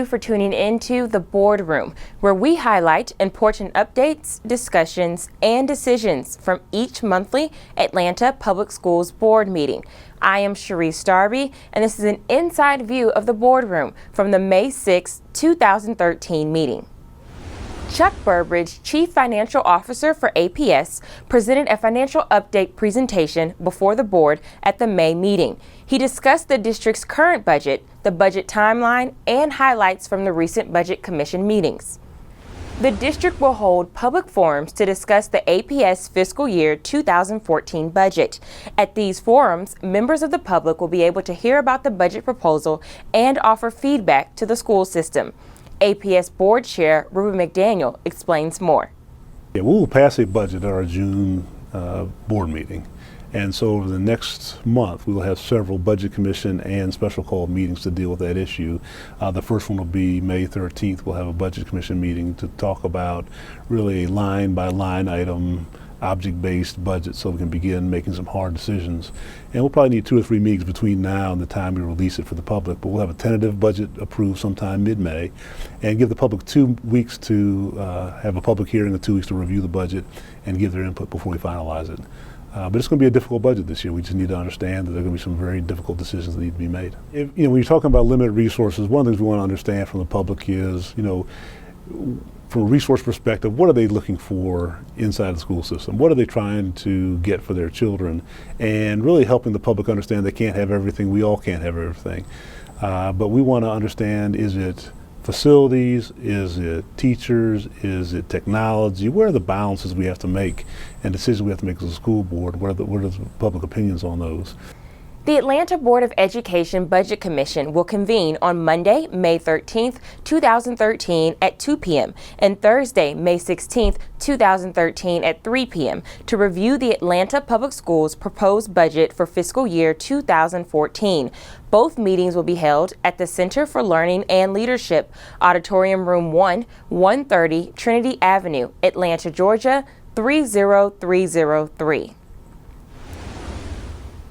you for tuning into The Boardroom, where we highlight important updates, discussions, and decisions from each monthly Atlanta Public Schools board meeting. I am Sharice Darby, and this is an inside view of the boardroom from the May 6, 2013 meeting. Chuck Burbridge, Chief Financial Officer for APS, presented a financial update presentation before the board at the May meeting. He discussed the district's current budget, the budget timeline, and highlights from the recent Budget Commission meetings. The district will hold public forums to discuss the APS fiscal year 2014 budget. At these forums, members of the public will be able to hear about the budget proposal and offer feedback to the school system. APS Board Chair Ruben McDaniel explains more. We will pass a budget at our June board meeting. And so over the next month, we will have several Budget Commission and special call meetings to deal with that issue. The first one will be May 13th. We'll have a Budget Commission meeting to talk about really a line by line item, object-based budget, so we can begin making some hard decisions. And we'll probably need 2 or 3 meetings between now and the time we release it for the public, but we'll have a tentative budget approved sometime mid-May and give the public 2 weeks to have a public hearing and 2 weeks to review the budget and give their input before we finalize it. But it's going to be a difficult budget this year. We just need to understand that there are going to be some very difficult decisions that need to be made. When you're talking about limited resources, one of the things we want to understand from the public is, from a resource perspective, what are they looking for inside the school system? What are they trying to get for their children? And really helping the public understand they can't have everything. We all can't have everything. But we want to understand, is it facilities, is it teachers, is it technology? Where are the balances we have to make and decisions we have to make as a school board? What are the public opinions on those? The Atlanta Board of Education Budget Commission will convene on Monday, May 13th, 2013 at 2 p.m. and Thursday, May 16th, 2013 at 3 p.m. to review the Atlanta Public Schools proposed budget for fiscal year 2014. Both meetings will be held at the Center for Learning and Leadership, Auditorium Room 1, 130 Trinity Avenue, Atlanta, Georgia, 30303.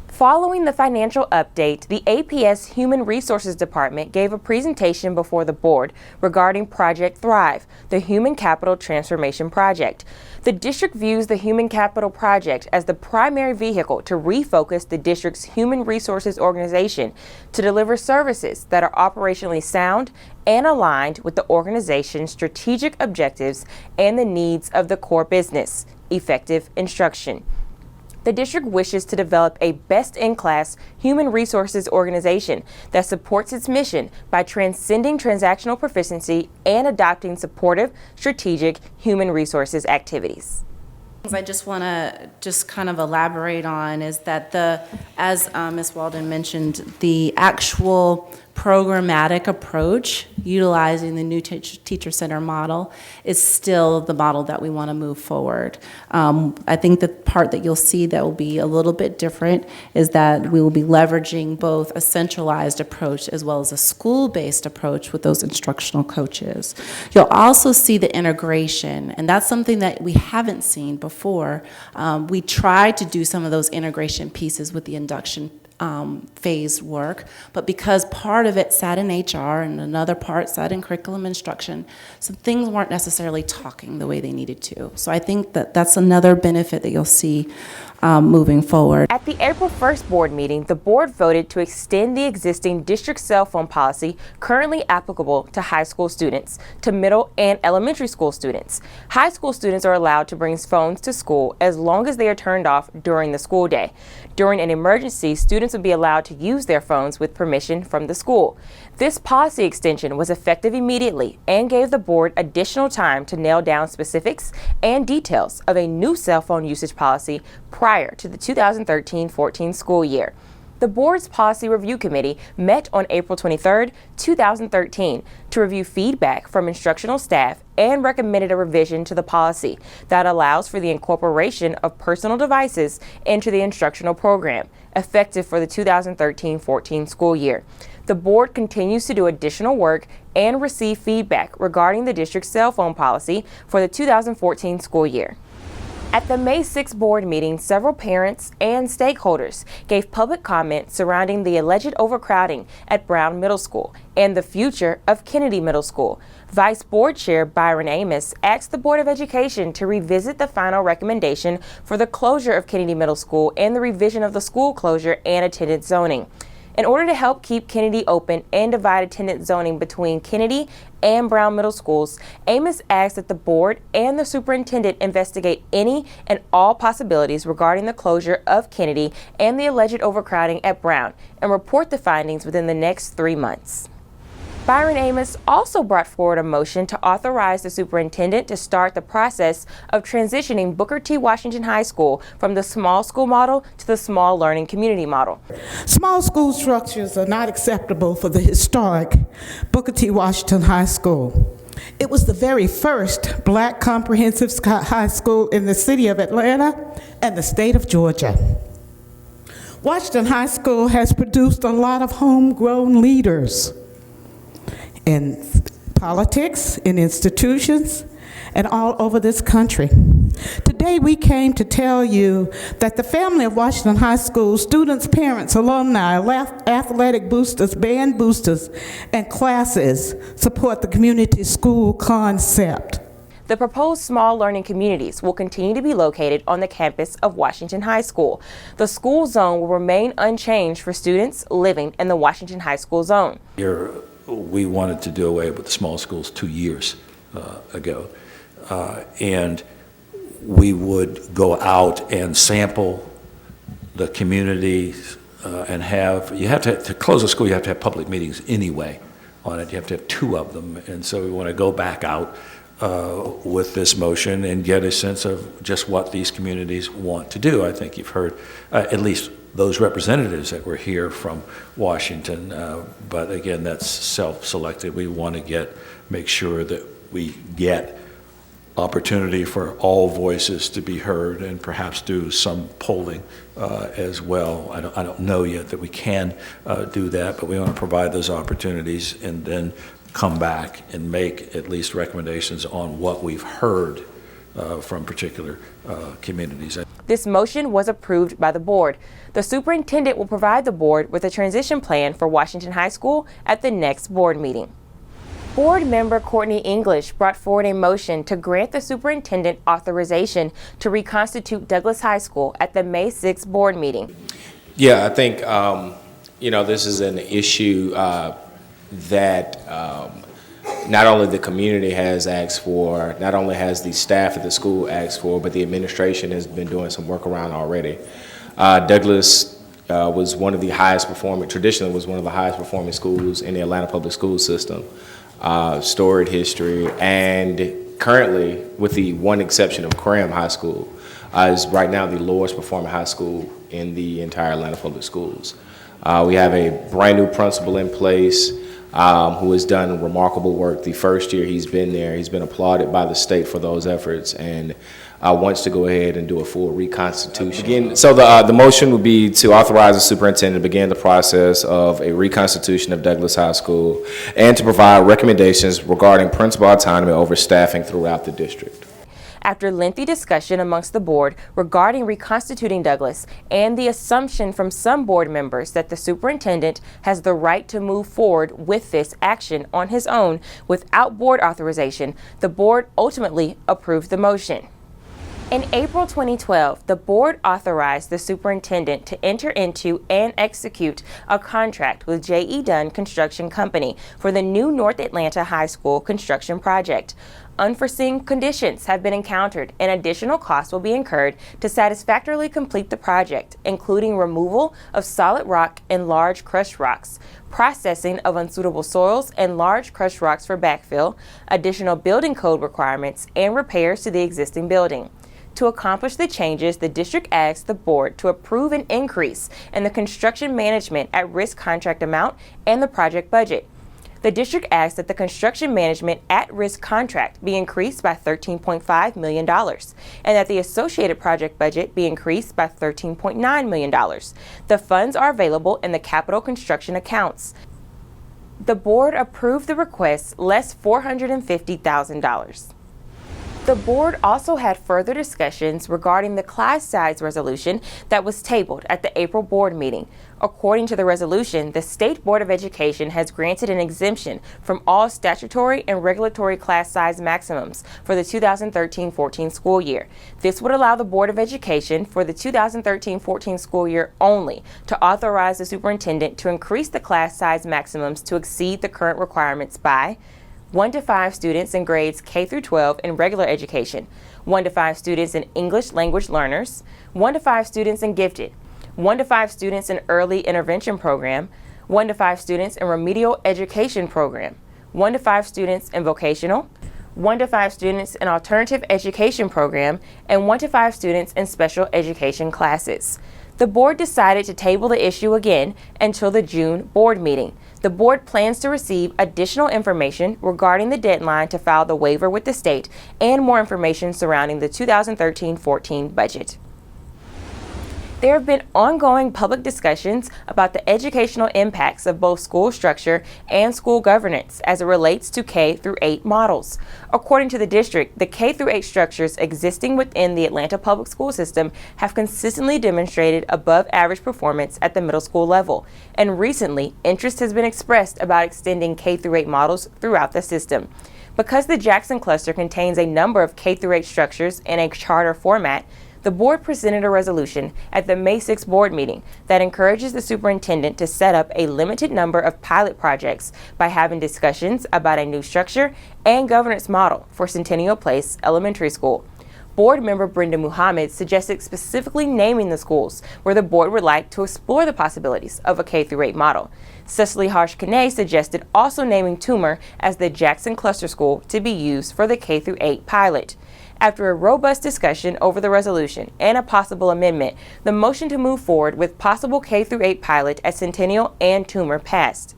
Following the financial update, the APS Human Resources Department gave a presentation before the board regarding Project Thrive, the Human Capital Transformation Project. The district views the Human Capital Project as the primary vehicle to refocus the district's human resources organization to deliver services that are operationally sound and aligned with the organization's strategic objectives and the needs of the core business, effective instruction. The district wishes to develop a best-in-class human resources organization that supports its mission by transcending transactional proficiency and adopting supportive, strategic human resources activities. I just want to kind of elaborate on is that as Ms. Walden mentioned, the actual programmatic approach utilizing the new teacher center model is still the model that we want to move forward. I think the part that you'll see that will be a little bit different is that we will be leveraging both a centralized approach as well as a school-based approach with those instructional coaches. You'll also see the integration, and that's something that we haven't seen before. We tried to do some of those integration pieces with the induction phase work, but because part of it sat in HR and another part sat in curriculum instruction, some things weren't necessarily talking the way they needed to. So I think that that's another benefit that you'll see moving forward. At the April 1st board meeting, the board voted to extend the existing district cell phone policy currently applicable to high school students to middle and elementary school students. High school students are allowed to bring phones to school as long as they are turned off during the school day. During an emergency, students would be allowed to use their phones with permission from the school. This policy extension was effective immediately and gave the board additional time to nail down specifics and details of a new cell phone usage policy prior to the 2013-14 school year. The board's Policy Review Committee met on April 23, 2013 to review feedback from instructional staff and recommended a revision to the policy that allows for the incorporation of personal devices into the instructional program, effective for the 2013-14 school year. The board continues to do additional work and receive feedback regarding the district's cell phone policy for the 2014 school year. At the May 6 board meeting, several parents and stakeholders gave public comment surrounding the alleged overcrowding at Brown Middle School and the future of Kennedy Middle School. Vice Board Chair Byron Amos asked the Board of Education to revisit the final recommendation for the closure of Kennedy Middle School and the revision of the school closure and attendance zoning. In order to help keep Kennedy open and divide attendance zoning between Kennedy and Brown Middle Schools, Amos asked that the board and the superintendent investigate any and all possibilities regarding the closure of Kennedy and the alleged overcrowding at Brown and report the findings within the next 3 months. Byron Amos also brought forward a motion to authorize the superintendent to start the process of transitioning Booker T. Washington High School from the small school model to the small learning community model. Small school structures are not acceptable for the historic Booker T. Washington High School. It was the very first Black comprehensive high school in the city of Atlanta and the state of Georgia. Washington High School has produced a lot of homegrown leaders in politics, in institutions, and all over this country. Today we came to tell you that the family of Washington High School, students, parents, alumni, athletic boosters, band boosters, and classes support the community school concept. The proposed small learning communities will continue to be located on the campus of Washington High School. The school zone will remain unchanged for students living in the Washington High School zone. We wanted to do away with the small schools 2 years ago. And we would go out and sample the community and you have to close a school, you have to have public meetings anyway on it. You have to have 2 of them. And so we want to go back out with this motion and get a sense of just what these communities want to do. I think you've heard at least those representatives that were here from Washington, but again, that's self-selected. We want to make sure that we get opportunity for all voices to be heard and perhaps do some polling as well. I don't know yet that we can do that, but we want to provide those opportunities and then come back and make at least recommendations on what we've heard from particular communities. This motion was approved by the board. The superintendent will provide the board with a transition plan for Washington High School at the next board meeting. Board member Courtney English brought forward a motion to grant the superintendent authorization to reconstitute Douglas High School at the May 6 board meeting. Yeah, I think, this is an issue that not only the community has asked for, not only has the staff at the school asked for, but the administration has been doing some work around already. Douglas was one of the highest performing, traditionally was one of the highest performing schools in the Atlanta public school system. Storied history, and currently, with the one exception of Graham High School, is right now the lowest performing high school in the entire Atlanta public schools. We have a brand new principal in place who has done remarkable work. The first year he's been there, he's been applauded by the state for those efforts, and wants to go ahead and do a full reconstitution. So the motion would be to authorize the superintendent to begin the process of a reconstitution of Douglas High School and to provide recommendations regarding principal autonomy over staffing throughout the district. After lengthy discussion amongst the board regarding reconstituting Douglas and the assumption from some board members that the superintendent has the right to move forward with this action on his own without board authorization, the board ultimately approved the motion. In April 2012, the board authorized the superintendent to enter into and execute a contract with J.E. Dunn Construction Company for the new North Atlanta High School construction project. Unforeseen conditions have been encountered and additional costs will be incurred to satisfactorily complete the project, including removal of solid rock and large crushed rocks, processing of unsuitable soils and large crushed rocks for backfill, additional building code requirements, and repairs to the existing building. To accomplish the changes, the district asked the board to approve an increase in the construction management at risk contract amount and the project budget. The district asked that the construction management at risk contract be increased by $13.5 million and that the associated project budget be increased by $13.9 million. The funds are available in the capital construction accounts. The board approved the request less $450,000. The board also had further discussions regarding the class size resolution that was tabled at the April board meeting. According to the resolution, the State Board of Education has granted an exemption from all statutory and regulatory class size maximums for the 2013-14 school year. This would allow the Board of Education for the 2013-14 school year only to authorize the superintendent to increase the class size maximums to exceed the current requirements by 1 to 5 students in grades K through 12 in regular education, 1 to 5 students in English language learners, 1 to 5 students in gifted, 1 to 5 students in early intervention program, 1 to 5 students in remedial education program, 1 to 5 students in vocational, 1 to 5 students in alternative education program, and 1 to 5 students in special education classes. The board decided to table the issue again until the June board meeting. The board plans to receive additional information regarding the deadline to file the waiver with the state and more information surrounding the 2013-14 budget. There have been ongoing public discussions about the educational impacts of both school structure and school governance as it relates to K-8 models. According to the district, the K-8 structures existing within the Atlanta public school system have consistently demonstrated above average performance at the middle school level, and recently interest has been expressed about extending K-8 models throughout the system. Because the Jackson cluster contains a number of K-8 structures in a charter format, the board presented a resolution at the May 6 board meeting that encourages the superintendent to set up a limited number of pilot projects by having discussions about a new structure and governance model for Centennial Place Elementary School. Board member Brenda Muhammad suggested specifically naming the schools where the board would like to explore the possibilities of a K-8 model. Cecily Harsh-Kanay suggested also naming Toomer as the Jackson Cluster School to be used for the K-8 pilot. After a robust discussion over the resolution and a possible amendment, the motion to move forward with possible K-8 pilot at Centennial and Toomer passed.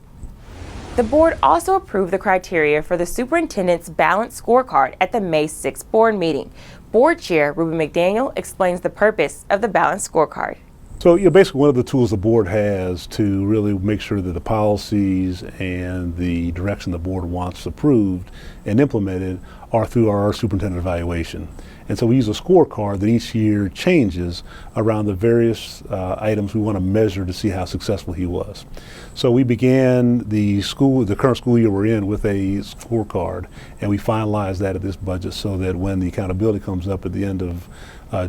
The board also approved the criteria for the superintendent's balanced scorecard at the May 6 board meeting. Board Chair Ruben McDaniel explains the purpose of the balanced scorecard. So, basically one of the tools the board has to really make sure that the policies and the direction the board wants approved and implemented are through our superintendent evaluation. And so we use a scorecard that each year changes around the various items we want to measure to see how successful he was. So we began the current school year we're in with a scorecard, and we finalized that at this budget so that when the accountability comes up at the end of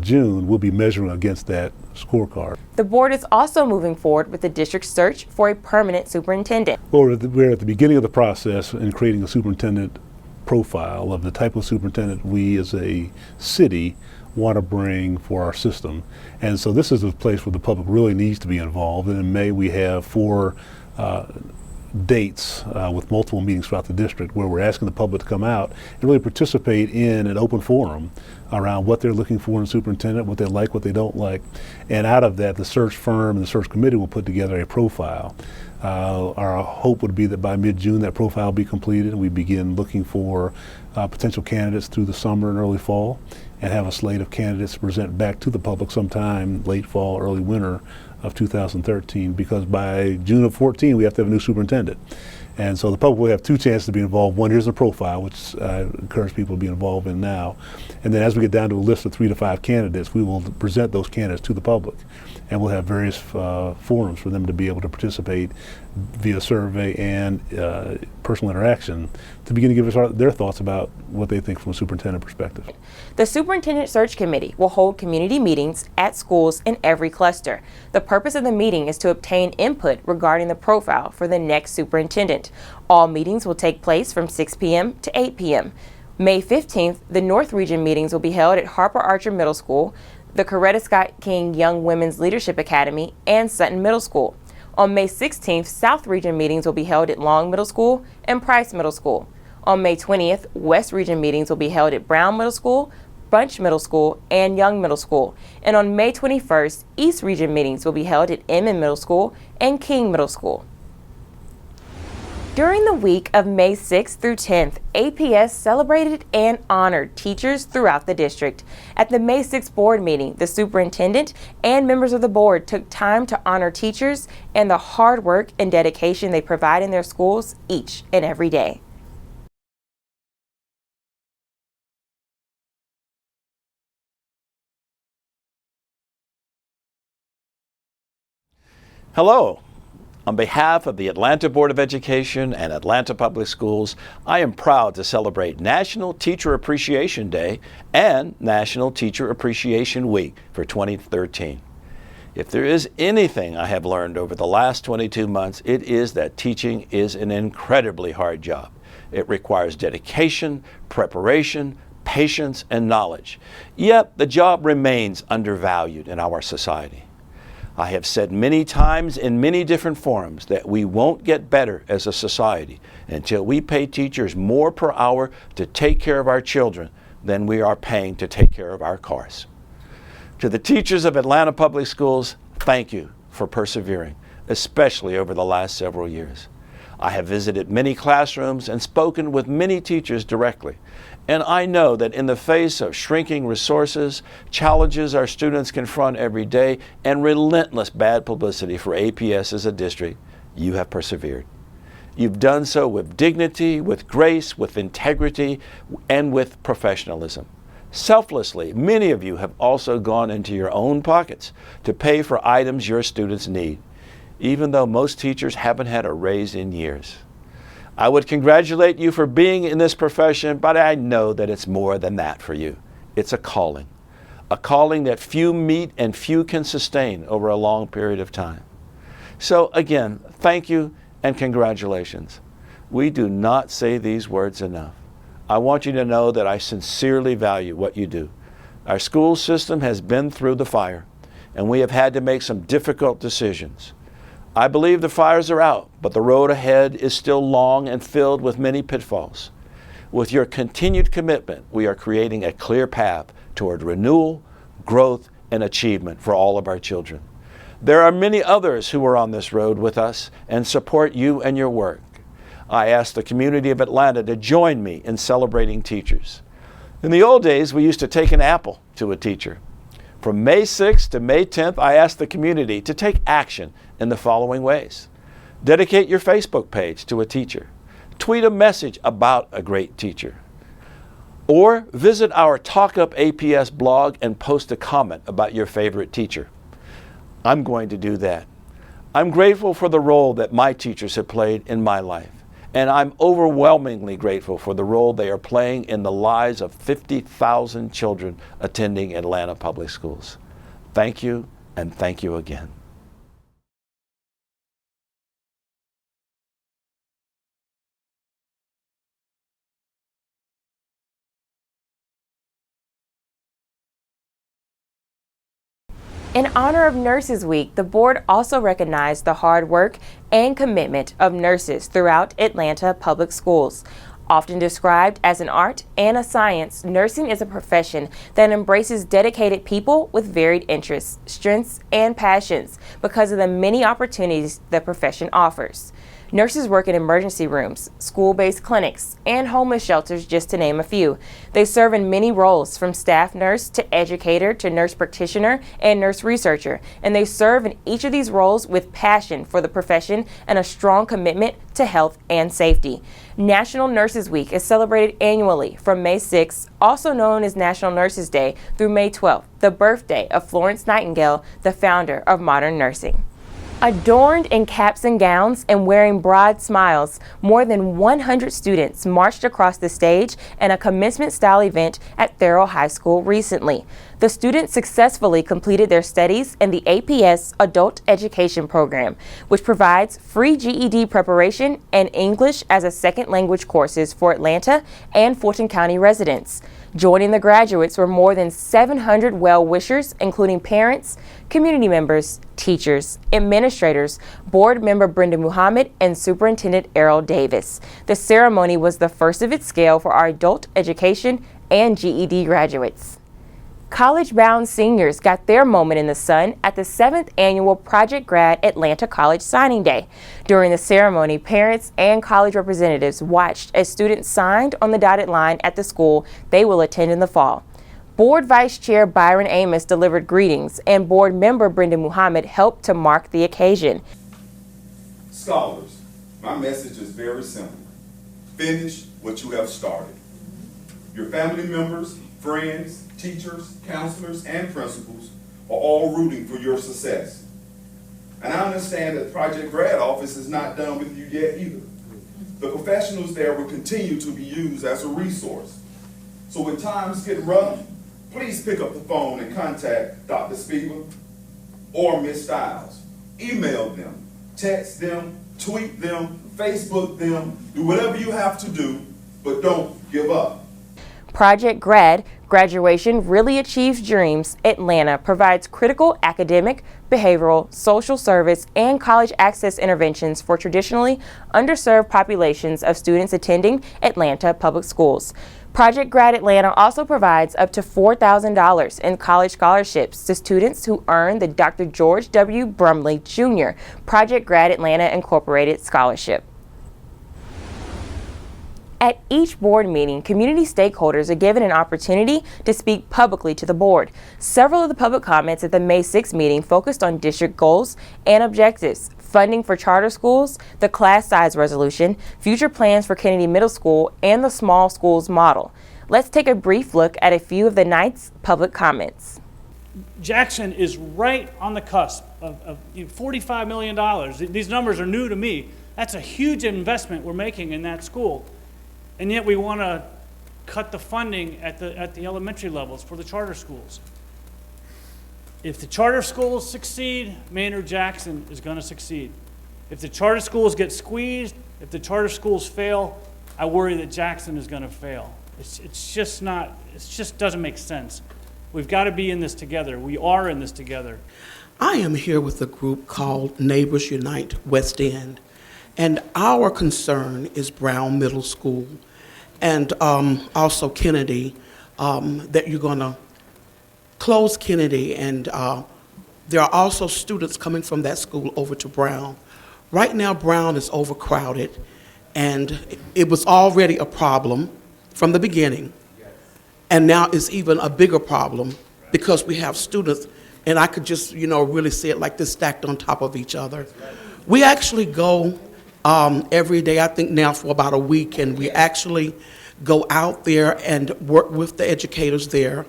June, we'll be measuring against that scorecard. The board is also moving forward with the district's search for a permanent superintendent. Well, we're at the beginning of the process in creating a superintendent profile of the type of superintendent we as a city want to bring for our system. And so this is a place where the public really needs to be involved. And in May we have 4 dates with multiple meetings throughout the district where we're asking the public to come out and really participate in an open forum around what they're looking for in a superintendent, what they like, what they don't like. And out of that, the search firm and the search committee will put together a profile. Our hope would be that by mid-June that profile will be completed and we begin looking for potential candidates through the summer and early fall and have a slate of candidates to present back to the public sometime late fall, early winter of 2013, because by June of 14 we have to have a new superintendent. And so the public will have 2 chances to be involved. One, here's the profile, which I encourage people to be involved in now. And then as we get down to a list of 3 to 5 candidates, we will present those candidates to the public. And we'll have various forums for them to be able to participate via survey and personal interaction to begin to give us their thoughts about what they think from a superintendent perspective. The Superintendent Search Committee will hold community meetings at schools in every cluster. The purpose of the meeting is to obtain input regarding the profile for the next superintendent. All meetings will take place from 6 p.m. to 8 p.m. May 15th, the North Region meetings will be held at Harper Archer Middle School, the Coretta Scott King Young Women's Leadership Academy, and Sutton Middle School. On May 16th, South Region meetings will be held at Long Middle School and Price Middle School. On May 20th, West Region meetings will be held at Brown Middle School, Bunch Middle School, and Young Middle School. And on May 21st, East Region meetings will be held at Inman Middle School and King Middle School. During the week of May 6th through 10th, APS celebrated and honored teachers throughout the district. At the May 6th board meeting, the superintendent and members of the board took time to honor teachers and the hard work and dedication they provide in their schools each and every day. Hello. On behalf of the Atlanta Board of Education and Atlanta Public Schools, I am proud to celebrate National Teacher Appreciation Day and National Teacher Appreciation Week for 2013. If there is anything I have learned over the last 22 months, it is that teaching is an incredibly hard job. It requires dedication, preparation, patience, and knowledge. Yet the job remains undervalued in our society. I have said many times in many different forums that we won't get better as a society until we pay teachers more per hour to take care of our children than we are paying to take care of our cars. To the teachers of Atlanta Public Schools, thank you for persevering, especially over the last several years. I have visited many classrooms and spoken with many teachers directly, and I know that in the face of shrinking resources, challenges our students confront every day, and relentless bad publicity for APS as a district, you have persevered. You've done so with dignity, with grace, with integrity, and with professionalism. Selflessly, many of you have also gone into your own pockets to pay for items your students need, even though most teachers haven't had a raise in years. I would congratulate you for being in this profession, but I know that it's more than that for you. It's a calling that few meet and few can sustain over a long period of time. So again, thank you and congratulations. We do not say these words enough. I want you to know that I sincerely value what you do. Our school system has been through the fire, and we have had to make some difficult decisions. I believe the fires are out, but the road ahead is still long and filled with many pitfalls. With your continued commitment, we are creating a clear path toward renewal, growth, and achievement for all of our children. There are many others who are on this road with us and support you and your work. I ask the community of Atlanta to join me in celebrating teachers. In the old days, we used to take an apple to a teacher. From May 6th to May 10th, I ask the community to take action in the following ways. Dedicate your Facebook page to a teacher. Tweet a message about a great teacher. Or visit our Talk Up APS blog and post a comment about your favorite teacher. I'm going to do that. I'm grateful for the role that my teachers have played in my life, and I'm overwhelmingly grateful for the role they are playing in the lives of 50,000 children attending Atlanta Public Schools. Thank you, and thank you again. In honor of Nurses Week, the board also recognized the hard work and commitment of nurses throughout Atlanta Public Schools. Often described as an art and a science, nursing is a profession that embraces dedicated people with varied interests, strengths, and passions because of the many opportunities the profession offers. Nurses work in emergency rooms, school-based clinics, and homeless shelters, just to name a few. They serve in many roles, from staff nurse to educator to nurse practitioner and nurse researcher, and they serve in each of these roles with passion for the profession and a strong commitment to health and safety. National Nurses Week is celebrated annually from May 6th, also known as National Nurses Day, through May 12th, the birthday of Florence Nightingale, the founder of modern nursing. Adorned in caps and gowns and wearing broad smiles, more than 100 students marched across the stage in a commencement-style event at Farrell High School recently. The students successfully completed their studies in the APS Adult Education Program, which provides free GED preparation and English as a second language courses for Atlanta and Fulton County residents. Joining the graduates were more than 700 well-wishers, including parents, community members, teachers, administrators, board member Brenda Muhammad, and Superintendent Errol Davis. The ceremony was the first of its scale for our adult education and GED graduates. College-bound seniors got their moment in the sun at the 7th annual Project Grad Atlanta College Signing Day. During the ceremony, parents and college representatives watched as students signed on the dotted line at the school they will attend in the fall. Board Vice Chair Byron Amos delivered greetings, and board member Brenda Muhammad helped to mark the occasion. Scholars, my message is very simple. Finish what you have started. Your family members, friends, teachers, counselors, and principals are all rooting for your success. And I understand that Project Grad Office is not done with you yet either. The professionals there will continue to be used as a resource. So when times get rough, please pick up the phone and contact Dr. Spieler or Ms. Stiles. Email them, text them, tweet them, Facebook them, do whatever you have to do, but don't give up. Project Grad, Graduation Really Achieves Dreams, Atlanta provides critical academic, behavioral, social service, and college access interventions for traditionally underserved populations of students attending Atlanta public schools. Project Grad Atlanta also provides up to $4,000 in college scholarships to students who earn the Dr. George W. Brumley Jr. Project Grad Atlanta Incorporated Scholarship. At each board meeting, community stakeholders are given an opportunity to speak publicly to the board. Several of the public comments at the May 6th meeting focused on district goals and objectives, funding for charter schools, the class size resolution, future plans for Kennedy Middle School, and the small schools model. Let's take a brief look at a few of the night's public comments. Jackson is right on the cusp of $45 million. These numbers are new to me. That's a huge investment we're making in that school. And yet we want to cut the funding at the elementary levels for the charter schools. If the charter schools succeed, Maynard Jackson is going to succeed. If the charter schools get squeezed, if the charter schools fail, I worry that Jackson is going to fail. It's just doesn't make sense. We've got to be in this together. We are in this together. I am here with a group called Neighbors Unite West End, and our concern is Brown Middle School and also Kennedy, that you're going to close Kennedy, and there are also students coming from that school over to Brown. Right now, Brown is overcrowded, and it was already a problem from the beginning, and now it's even a bigger problem because we have students, and I could just, really say it like this, stacked on top of each other. We actually go every day, I think now for about a week, and we actually go out there and work with the educators there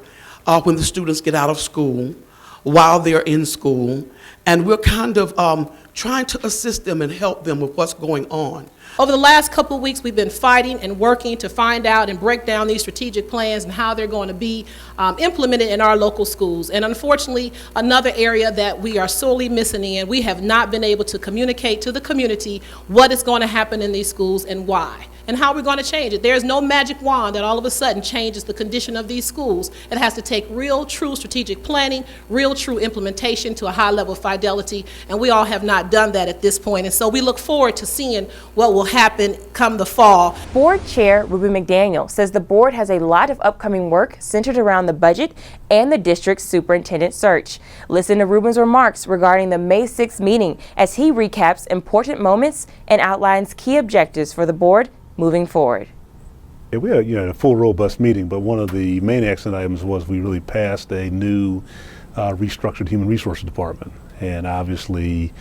when the students get out of school, while they're in school, and we're kind of trying to assist them and help them with what's going on. Over the last couple of weeks, we've been fighting and working to find out and break down these strategic plans and how they're going to be implemented in our local schools. And unfortunately, another area that we are sorely missing in, we have not been able to communicate to the community what is going to happen in these schools and why, and how we're going to change it. There's no magic wand that all of a sudden changes the condition of these schools. It has to take real, true strategic planning, real, true implementation to a high level of fidelity, and we all have not done that at this point. And so we look forward to seeing what will happen come the fall. Board Chair Ruby McDaniel says the board has a lot of upcoming work centered around the budget and the district's superintendent search. Listen to Ruben's remarks regarding the May 6th meeting as he recaps important moments and outlines key objectives for the board moving forward. Yeah, we had a full robust meeting, but one of the main action items was we really passed a new restructured human resources department. And obviously,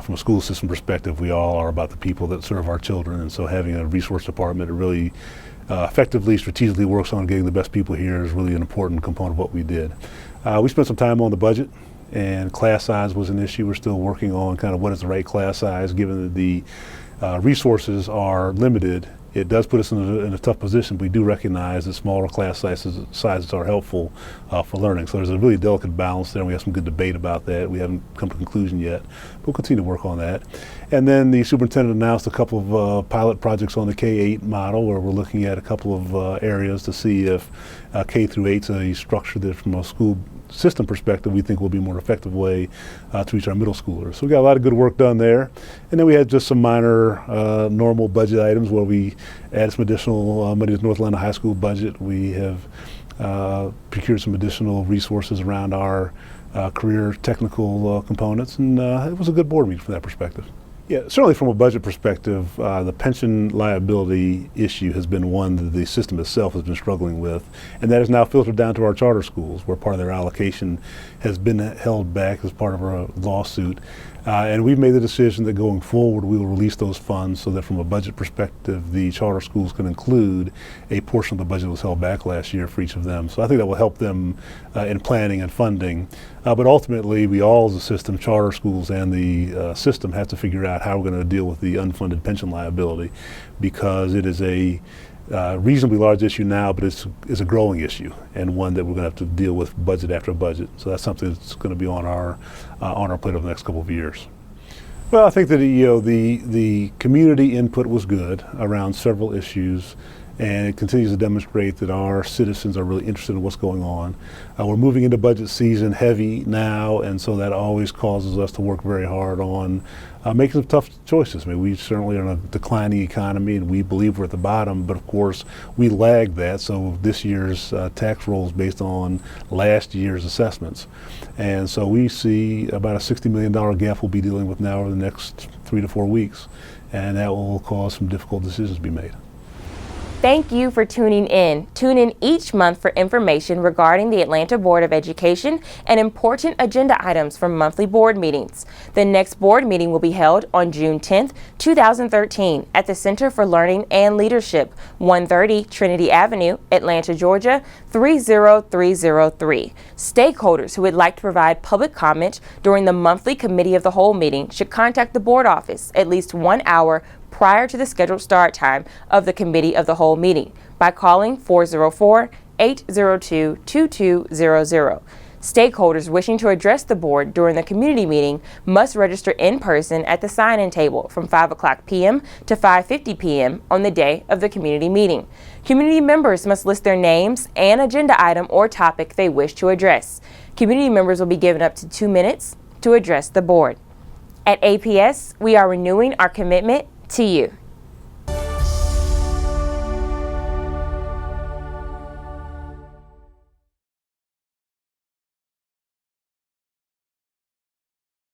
from a school system perspective, we all are about the people that serve our children, and so having a resource department that really effectively, strategically works on getting the best people here is really an important component of what we did. We spent some time on the budget, and class size was an issue. We're still working on kind of what is the right class size, given that the resources are limited. It does put us in a tough position. We do recognize that smaller class sizes are helpful for learning. So there's a really delicate balance there. We have some good debate about that. We haven't come to a conclusion yet. We'll continue to work on that. And then the superintendent announced a couple of pilot projects on the K-8 model, where we're looking at a couple of areas to see if K through 8 is a structure that, from a school system perspective, we think will be a more effective way to reach our middle schoolers. So we got a lot of good work done there. And then we had just some minor normal budget items where we added some additional money to the North Atlanta High School budget. We have procured some additional resources around our career technical components, and it was a good board meeting from that perspective. Yeah, certainly from a budget perspective, the pension liability issue has been one that the system itself has been struggling with, and that is now filtered down to our charter schools, where part of their allocation has been held back as part of our lawsuit. And we've made the decision that going forward, we will release those funds so that from a budget perspective, the charter schools can include a portion of the budget that was held back last year for each of them. So I think that will help them in planning and funding. But ultimately, we all as a system, charter schools and the system, have to figure out how we're going to deal with the unfunded pension liability, because it is a reasonably large issue now, but it's a growing issue, and one that we're going to have to deal with budget after budget. So that's something that's going to be on our plate over the next couple of years. Well, I think that the community input was good around several issues, and it continues to demonstrate that our citizens are really interested in what's going on. We're moving into budget season heavy now, and so that always causes us to work very hard on making some tough choices. I mean, we certainly are in a declining economy, and we believe we're at the bottom, but of course we lag that, so this year's tax roll is based on last year's assessments. And so we see about a $60 million gap we'll be dealing with now over the next 3 to 4 weeks, and that will cause some difficult decisions to be made. Thank you for tuning in. Tune in each month for information regarding the Atlanta Board of Education and important agenda items from monthly board meetings. The next board meeting will be held on June 10th, 2013 at the Center for Learning and Leadership, 130 Trinity Avenue, Atlanta, Georgia, 30303. Stakeholders who would like to provide public comment during the monthly Committee of the Whole meeting should contact the board office at least 1 hour prior to the scheduled start time of the Committee of the Whole meeting by calling 404-802-2200. Stakeholders wishing to address the board during the community meeting must register in person at the sign-in table from 5 o'clock p.m. to 5:50 p.m. on the day of the community meeting. Community members must list their names and agenda item or topic they wish to address. Community members will be given up to 2 minutes to address the board. At APS, we are renewing our commitment to you.